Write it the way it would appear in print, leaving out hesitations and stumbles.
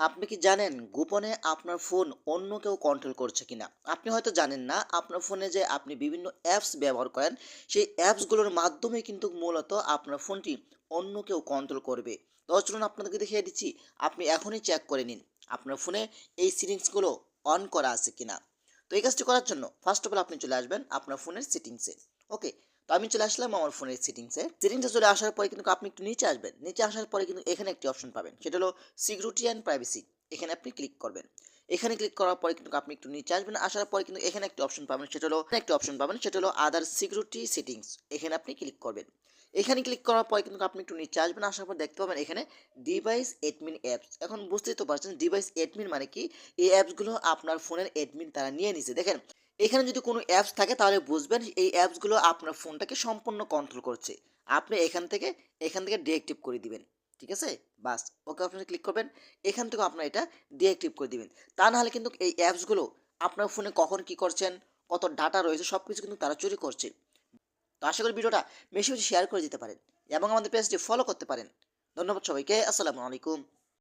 আপনি কি জানেন গোপনে আপনার ফোন অন্য কেউ কন্ট্রোল করছে কিনা? আপনি হয়তো জানেন না আপনার ফোনে যে আপনি বিভিন্ন অ্যাপস ব্যবহার করেন, সেই অ্যাপসগুলোর মাধ্যমে কিন্তু মূলত আপনার ফোনটি অন্য কেউ কন্ট্রোল করবে। তো চলুন আপনাদেরকে দেখিয়ে দিচ্ছি। আপনি এখনই চেক করে নিন আপনার ফোনে এই সেটিংসগুলো অন করা আছে কিনা। তো এই কাজটি করার জন্য ফার্স্ট অফ অল আপনি চলে আসবেন আপনার ফোনের সেটিংসে। ওকে? তো আমি চলে আসলাম আমার ফোনের সেটিংসে চলে আসার পরে কিন্তু আপনি একটু নিচে আসবেন। নিচে আসার পরে কিন্তু এখানে একটি অপশন পাবেন। সেটা হলো সিকিউরিটি অ্যান্ড প্রাইভেসি। এখানে আপনি ক্লিক করবেন। এখানে ক্লিক করার পরে কিন্তু আপনি একটু নিচে আসবেন। আসার পরে কিন্তু এখানে একটি অপশন পাবেন। সেটা হলো আদার সিকিউরিটি সেটিংস। এখানে আপনি ক্লিক করবেন। এখানে ক্লিক করার পরে কিন্তু আপনি একটু নিচে আসবেন। আসার পর দেখতে পাবেন এখানে ডিভাইস অ্যাডমিন অ্যাপস। এখন বুঝতেই তো পারছেন ডিভাইস অ্যাডমিন মানে কি? এই অ্যাপসগুলো আপনার ফোনের অ্যাডমিন তারা নিয়ে নিছে। দেখেন, এখানে যদি কোনো অ্যাপস থাকে তাহলে বুঝবেন এই অ্যাপসগুলো আপনার ফোনটাকে সম্পূর্ণ কন্ট্রোল করছে। আপনি এখান থেকে ডিএক্টিভ করে দিবেন। ঠিক আছে? বাস ওকে অপশনে ক্লিক করবেন। এখান থেকেও আপনার এটা ডিএক্টিভ করে দিবেন। তা না হলে কিন্তু এই অ্যাপসগুলো আপনার ফোনে কখন কি করছেন, কত ডাটা রয়েছে সবকিছু কিন্তু তারা চুরি করছে। তো আশা করি ভিডিওটা বেশি বেশি শেয়ার করে দিতে পারেন এবং আমাদের পেজটি ফলো করতে পারেন। ধন্যবাদ সবাইকে। আসসালামু আলাইকুম।